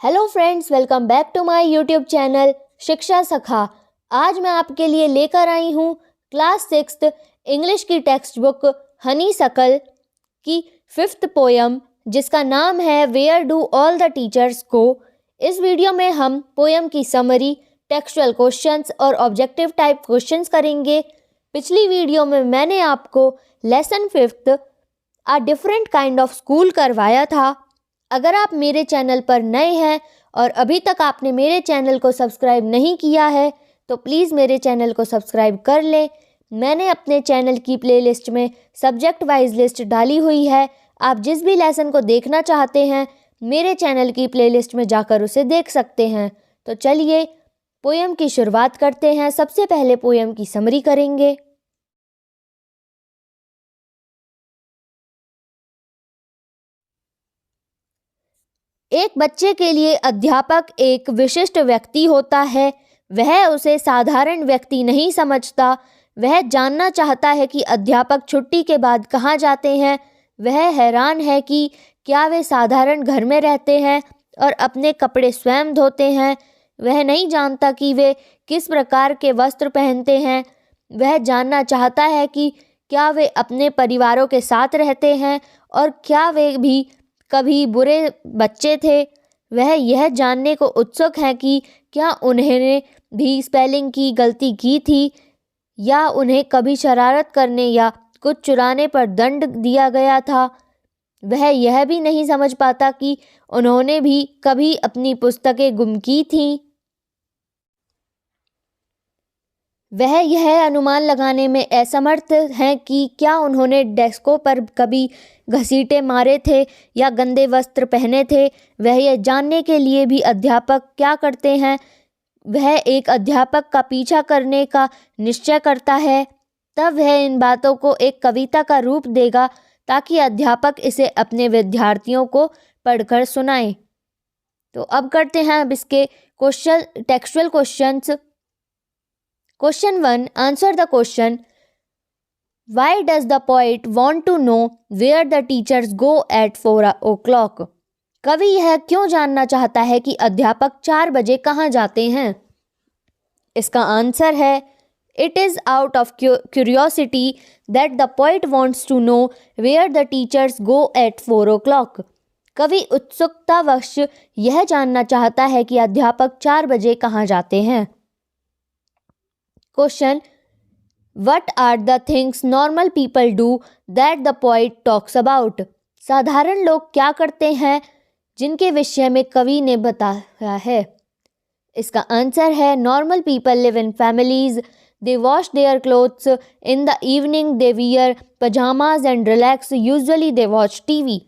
Hello friends, welcome back to my YouTube channel Shiksha Sakha. आज मैं आपके लिए लेकर आई हूँ क्लास 6 इंग्लिश की टेक्स्ट बुक हनीसकल की 5th पोयम, जिसका नाम है where do all the teachers go. इस वीडियो में हम पोयम की समरी, टेक्सचुअल क्वेश्चंस और ऑब्जेक्टिव टाइप क्वेश्चंस करेंगे। पिछली वीडियो में मैंने आपको lesson 5th a different kind of school करवाया था। अगर आप मेरे चैनल पर नए हैं और अभी तक आपने मेरे चैनल को सब्सक्राइब नहीं किया है तो प्लीज़ मेरे चैनल को सब्सक्राइब कर लें। मैंने अपने चैनल की प्लेलिस्ट में सब्जेक्ट वाइज लिस्ट डाली हुई है। आप जिस भी लेसन को देखना चाहते हैं मेरे चैनल की प्लेलिस्ट में जाकर उसे देख सकते हैं। तो चलिए पोयम की शुरुआत करते हैं। सबसे पहले पोयम की समरी करेंगे। एक बच्चे के लिए अध्यापक एक विशिष्ट व्यक्ति होता है। वह उसे साधारण व्यक्ति नहीं समझता। वह जानना चाहता है कि अध्यापक छुट्टी के बाद कहाँ जाते हैं। वह हैरान है कि क्या वे साधारण घर में रहते हैं और अपने कपड़े स्वयं धोते हैं। वह नहीं जानता कि वे किस प्रकार के वस्त्र पहनते हैं। वह जानना चाहता है कि क्या वे अपने परिवारों के साथ रहते हैं और क्या वे भी कभी बुरे बच्चे थे। वह यह जानने को उत्सुक है कि क्या उन्होंने भी स्पेलिंग की गलती की थी या उन्हें कभी शरारत करने या कुछ चुराने पर दंड दिया गया था। वह यह भी नहीं समझ पाता कि उन्होंने भी कभी अपनी पुस्तकें गुम की थीं। वह यह अनुमान लगाने में असमर्थ हैं कि क्या उन्होंने डेस्कों पर कभी घसीटे मारे थे या गंदे वस्त्र पहने थे। वह यह जानने के लिए भी अध्यापक क्या करते हैं। वह एक अध्यापक का पीछा करने का निश्चय करता है। तब वह इन बातों को एक कविता का रूप देगा ताकि अध्यापक इसे अपने विद्यार्थियों को पढ़कर सुनाए। तो अब करते हैं अब इसके textual questions. Question 1. Answer the question. Why does the poet want to know where the teachers go at 4 o'clock? कवि यह क्यों जानना चाहता है कि अध्यापक 4 बजे कहाँ जाते हैं। इसका आंसर है It is out of curiosity that the poet wants to know where the teachers go at 4 o'clock. कवि उत्सुकतावश यह जानना चाहता है कि अध्यापक 4 बजे कहाँ जाते हैं। Question. What are the things normal people do that the poet talks about? साधारण लोग क्या करते हैं जिनके विषय में कवि ने बताया है। इसका आंसर है Normal people live in families. They wash their clothes. In the evening they wear pajamas and relax. Usually they watch TV.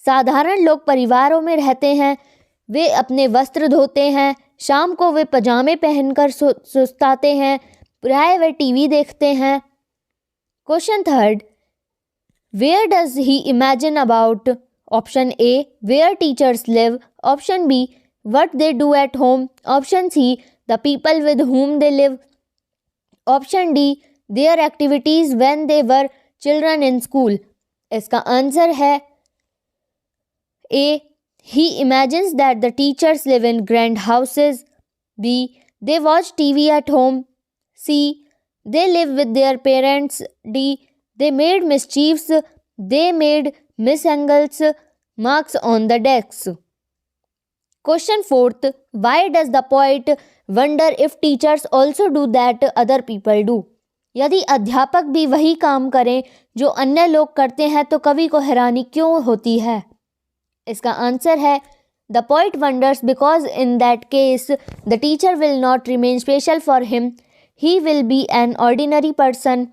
साधारण लोग परिवारों में रहते हैं। वे अपने वस्त्र धोते हैं। शाम को वे पजामे पहनकर सुस्ताते हैं। प्राय वे टीवी देखते हैं। Question 3. Where does he imagine about? Option A where teachers live, option B what they do at home, option C the people with whom they live, option D their activities when they were children in school. इसका answer है A He imagines that the teachers live in grand houses. B. They watch TV at home. C. They live with their parents. D. They made mischiefs. They made misangles marks on the desks. Question 4. Why does the poet wonder if teachers also do that other people do? यदि अध्यापक भी वही काम करें जो अन्य लोग करते हैं तो कवि को हैरानी क्यों होती है। इसका आंसर है The poet wonders because in that case the teacher will not remain special for him. He will be an ordinary person.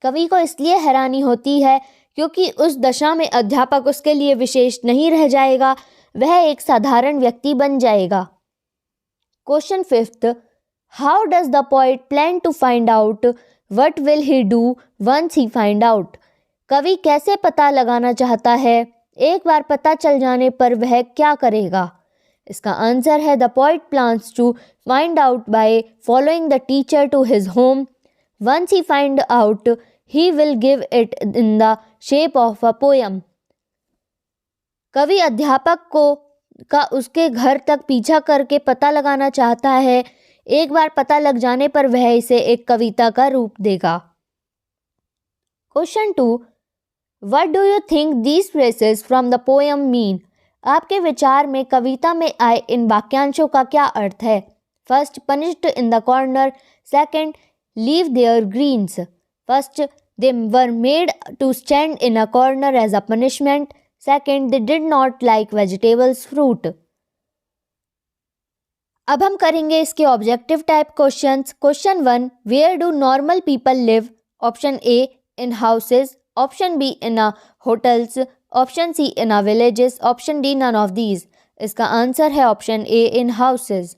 कवि को इसलिए हैरानी होती है क्योंकि उस दशा में अध्यापक उसके लिए विशेष नहीं रह जाएगा। वह एक साधारण व्यक्ति बन जाएगा। Question 5. How does the poet plan to find out? What will he do once he find out? कवि कैसे पता लगाना चाहता है? एक बार पता चल जाने पर वह क्या करेगा। इसका आंसर है the poet plans to find out by following the teacher to his home. Once he find out he will give it in the shape of a poem. कवि अध्यापक को का उसके घर तक पीछा करके पता लगाना चाहता है। एक बार पता लग जाने पर वह इसे एक कविता का रूप देगा। Question 2, what do you think these phrases from the poem mean? आपके विचार में कविता में आए इन वाक्यांशों का क्या अर्थ है? First, punished in the corner. Second, leave their greens. First, they were made to stand in a corner as a punishment. Second, they did not like vegetables fruit. अब हम करेंगे इसके objective type questions. Question 1, where do normal people live? Option A, in houses. Option B, in a hotels. Option C, in a villages. Option D, none of these. इसका answer है option A, in houses.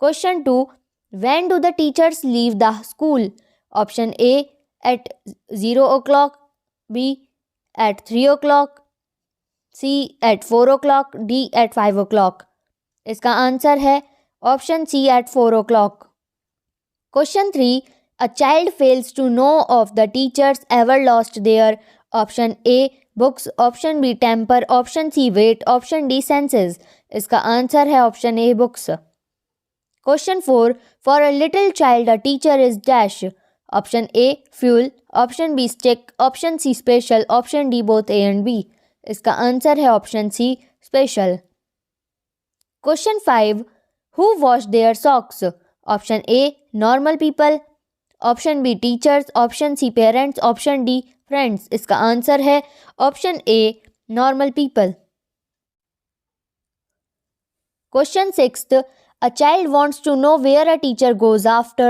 Question 2, when do the teachers leave the school? Option A, at 0 o'clock। B, at 3 o'clock। C, at 4 o'clock। D, at 5 o'clock। इसका answer है option C, at 4 o'clock। Question 3, a child fails to know of the teachers ever lost there. Option A, books. Option B, temper. Option C, wet. Option D, senses. इसका answer है option A, books. Question 4, for a little child a teacher is dash. Option A, fuel. Option B, stick. Option C, special. Option D, both A and B. इसका answer है option C, special. Question 5, who wash their socks? Option A, normal people. Option B, teachers. Option C, parents. Option D, friends. इसका answer है option A, normal people. Question 6, a child wants to know where a teacher goes after.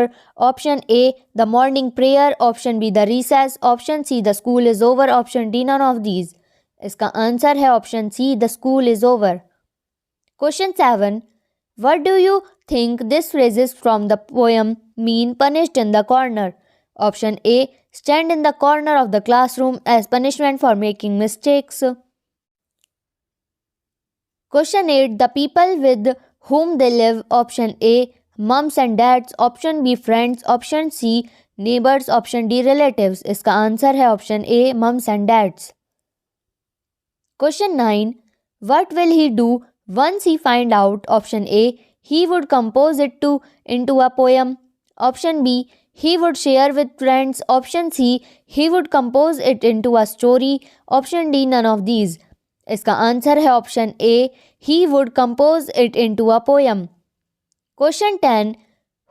Option A, the morning prayer. Option B, the recess. Option C, the school is over. Option D, none of these. इसका answer है option C, the school is over. Question 7, what do you think this phrases from the poem mean punished in the corner? Option A, stand in the corner of the classroom as punishment for making mistakes. Question 8, the people with whom they live. Option A, mums and dads. Option B, friends. Option C, neighbors. Option D, relatives. इसका answer है option A, mums and dads. Question 9, what will he do once he find out? Option A, he would compose it into a poem. Option B, he would share with friends. Option C, he would compose it into a story. Option D, none of these. इसका answer है option A, he would compose it into a poem. Question 10,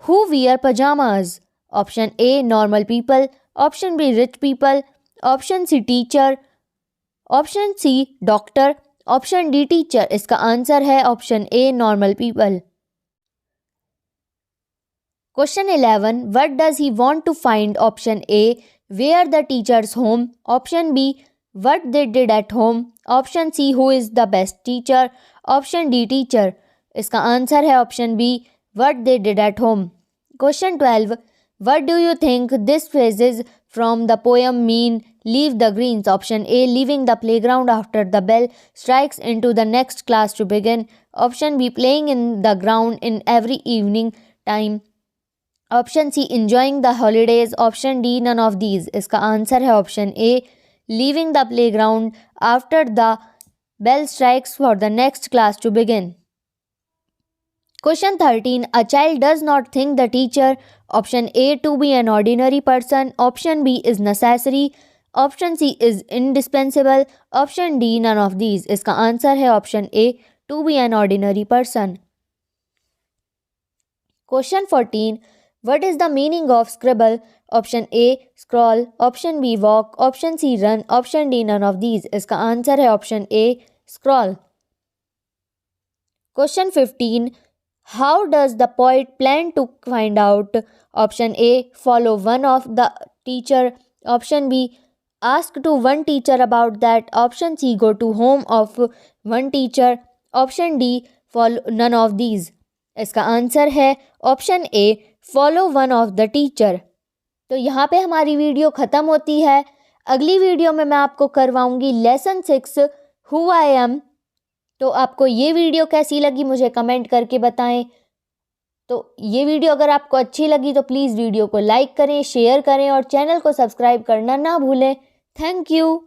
who wear pajamas? Option A, normal people. Option B, rich people. Option C, teacher. Option C, doctor. Option D, teacher. इसका answer है option A, normal people. Question 11, what does he want to find? Option A, where the teacher's home. Option B, what they did at home. Option C, who is the best teacher. Option D, teacher. इसका answer है option B, what they did at home. Question 12, what do you think this phrases from the poem mean? Leave the greens. Option A, leaving the playground after the bell strikes into the next class to begin. Option B, playing in the ground in every evening time. Option C, enjoying the holidays. Option D, none of these. इसका answer है option A, leaving the playground after the bell strikes for the next class to begin. Question 13, a child does not think the teacher. Option A, to be an ordinary person. Option B is necessary. Option C is indispensable. Option D, none of these. इसका answer है option A, to be an ordinary person. Question 14, what is the meaning of scribble? Option A, scroll. Option B, walk. Option C, run. Option D, none of these. इसका answer है option A, scroll. Question 15, how does the poet plan to find out? Option A, follow one of the teacher. Option B, ask to one teacher about that. Option C, go to home of one teacher. Option D, follow none of these. इसका answer है option A, follow one of the teacher. तो यहाँ पे हमारी video ख़त्म होती है. अगली वीडियो में मैं आपको करवाऊँगी लेसन 6 हु आई एम. तो आपको ये वीडियो कैसी लगी मुझे कमेंट करके बताएं. तो ये वीडियो अगर आपको अच्छी लगी तो प्लीज़ वीडियो को लाइक करें, शेयर करें और चैनल को सब्सक्राइब करना ना भूलें. Thank you.